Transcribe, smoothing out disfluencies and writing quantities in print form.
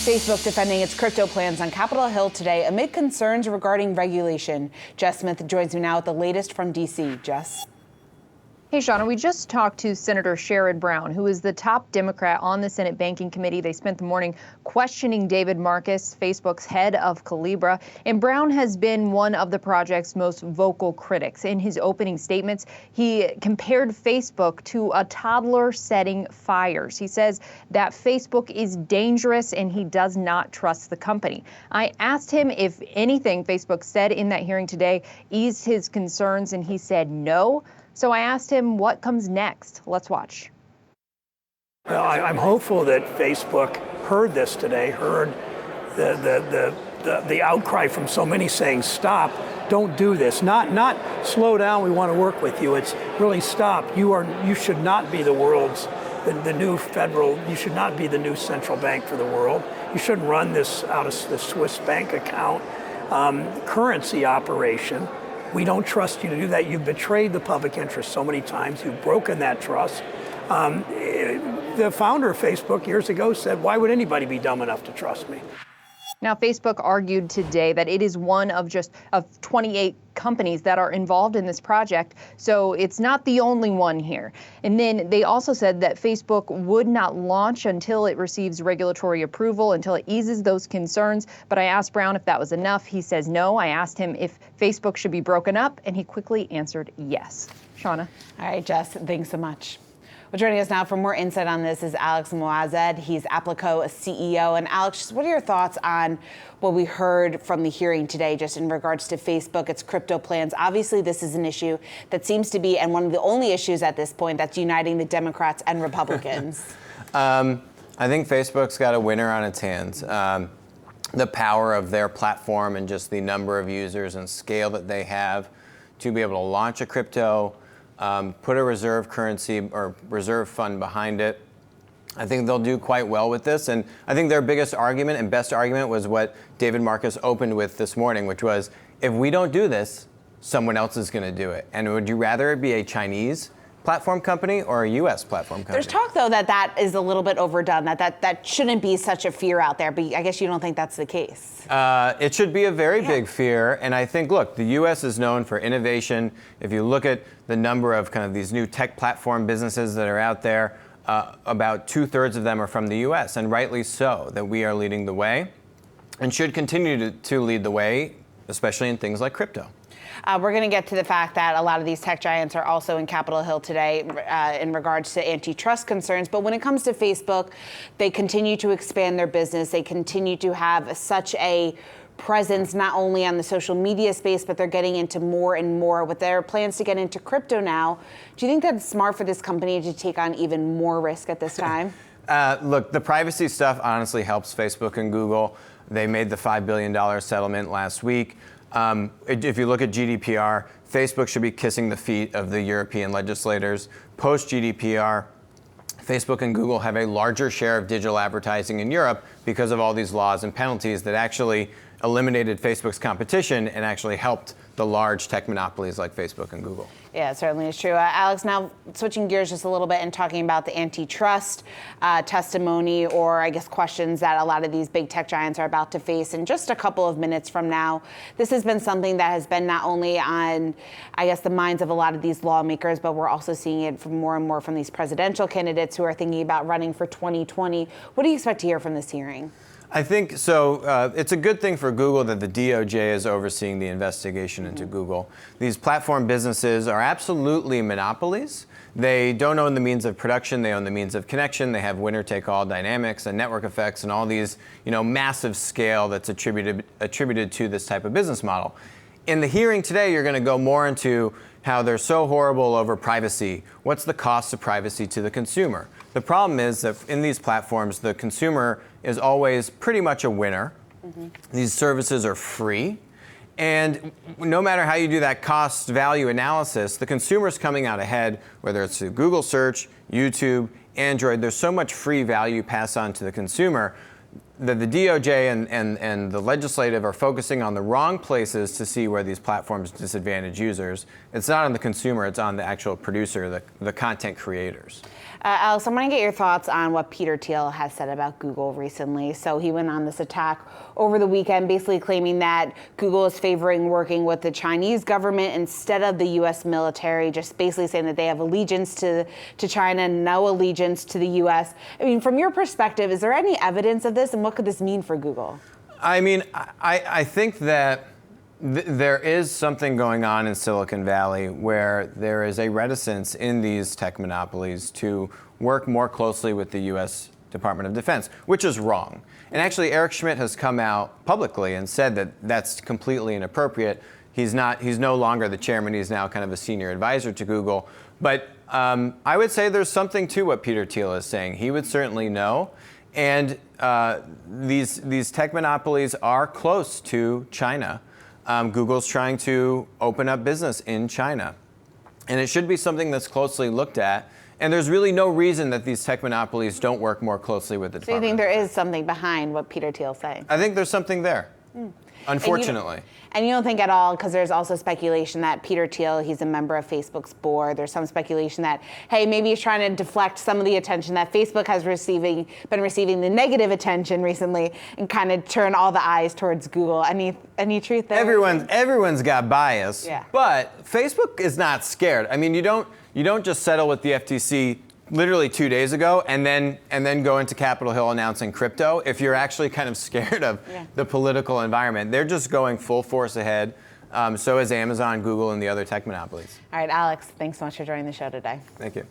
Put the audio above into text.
Facebook defending its crypto plans on Capitol Hill today amid concerns regarding regulation. Jess Smith joins me now with the latest from D.C. Jess. Hey, Shauna, we just talked to Senator Sherrod Brown, who is the top Democrat on the Senate Banking Committee. They spent the morning questioning David Marcus, Facebook's head of Libra. And Brown has been one of the project's most vocal critics. In his opening statements, he compared Facebook to a toddler setting fires. He says that Facebook is dangerous and he does not trust the company. I asked him if anything Facebook said in that hearing today eased his concerns, and he said no. So I asked him what comes next. Let's watch. Well, I'm hopeful that Facebook heard this today, heard the outcry from so many saying, stop, don't do this. Not slow down, we want to work with you. It's really stop. You should not be the world's, the new federal, you should not be the new central bank for the world. You shouldn't run this out of the Swiss bank account currency operation. We don't trust you to do that. You've betrayed the public interest so many times. You've broken that trust. The founder of Facebook years ago said, why would anybody be dumb enough to trust me? Now, Facebook argued today that it is one of 28 companies that are involved in this project, so it's not the only one here. And then they also said that Facebook would not launch until it receives regulatory approval, until it eases those concerns. But I asked Brown if that was enough. He says no. I asked him if Facebook should be broken up, and he quickly answered yes. Shauna. All right, Jess, thanks so much. Well, joining us now for more insight on this is Alex Moazed. He's Applico CEO. And Alex, what are your thoughts on what we heard from the hearing today, just in regards to Facebook, its crypto plans? Obviously, this is an issue that seems to be, and one of the only issues at this point, that's uniting the Democrats and Republicans. I think Facebook's got a winner on its hands. The power of their platform and just the number of users and scale that they have to be able to launch a crypto, put a reserve currency or reserve fund behind it. I think they'll do quite well with this. And I think their biggest argument and best argument was what David Marcus opened with this morning, which was, if we don't do this, someone else is going to do it. And would you rather it be a Chinese platform company or a U.S. platform company? There's talk, though, that is a little bit overdone, that shouldn't be such a fear out there. But I guess you don't think that's the case. It should be a very big fear. And I think, look, the U.S. is known for innovation. If you look at the number of kind of these new tech platform businesses that are out there, about 2/3 of them are from the U.S., and rightly so, that we are leading the way and should continue to lead the way, especially in things like crypto. We're going to get to the fact that a lot of these tech giants are also in Capitol Hill today in regards to antitrust concerns. But when it comes to Facebook, they continue to expand their business. They continue to have such a presence not only on the social media space, but they're getting into more and more with their plans to get into crypto now. Do you think that's smart for this company to take on even more risk at this time? Look, the privacy stuff honestly helps Facebook and Google. They made the $5 billion settlement last week. If you look at GDPR, Facebook should be kissing the feet of the European legislators. Post-GDPR, Facebook and Google have a larger share of digital advertising in Europe because of all these laws and penalties that actually eliminated Facebook's competition and actually helped the large tech monopolies like Facebook and Google. Yeah, it certainly is true. Alex, now switching gears just a little bit and talking about the antitrust testimony, or I guess questions that a lot of these big tech giants are about to face in just a couple of minutes from now. This has been something that has been not only on, I guess, the minds of a lot of these lawmakers, but we're also seeing it from more and more from these presidential candidates who are thinking about running for 2020. What do you expect to hear from this hearing? I think so. It's a good thing for Google that the DOJ is overseeing the investigation into Google. These platform businesses are absolutely monopolies. They don't own the means of production. They own the means of connection. They have winner-take-all dynamics and network effects and all these, massive scale that's attributed to this type of business model. In the hearing today, you're going to go more into how they're so horrible over privacy. What's the cost of privacy to the consumer? The problem is that in these platforms, the consumer is always pretty much a winner. These services are free. And no matter how you do that cost-value analysis, the consumer's coming out ahead, whether it's through Google Search, YouTube, Android. There's so much free value passed on to the consumer. the DOJ and the legislative are focusing on the wrong places to see where these platforms disadvantage users. It's not on the consumer, it's on the actual producer, the content creators. Alex, I want to get your thoughts on what Peter Thiel has said about Google recently. So he went on this attack over the weekend, basically claiming that Google is favoring working with the Chinese government instead of the U.S. military, just basically saying that they have allegiance to China, no allegiance to the U.S. I mean, from your perspective, is there any evidence of this, and what could this mean for Google? I mean, I think that there is something going on in Silicon Valley where there is a reticence in these tech monopolies to work more closely with the U.S. Department of Defense, which is wrong. And actually, Eric Schmidt has come out publicly and said that that's completely inappropriate. He's no longer the chairman. He's now kind of a senior advisor to Google. But I would say there's something to what Peter Thiel is saying. He would certainly know. And these tech monopolies are close to China. Google's trying to open up business in China. And it should be something that's closely looked at. And there's really no reason that these tech monopolies don't work more closely with the Department. So you think there is something behind what Peter Thiel's saying? I think there's something there, unfortunately. And you don't think at all, because there's also speculation that Peter Thiel, he's a member of Facebook's board. There's some speculation that, hey, maybe he's trying to deflect some of the attention that Facebook has been receiving the negative attention recently, and kind of turn all the eyes towards Google. Any truth there? Everyone's got bias, yeah. But Facebook is not scared. I mean, you don't just settle with the FTC literally 2 days ago and then go into Capitol Hill announcing crypto. If you're actually kind of scared of the political environment, they're just going full force ahead. So is Amazon, Google, and the other tech monopolies. All right, Alex, thanks so much for joining the show today. Thank you.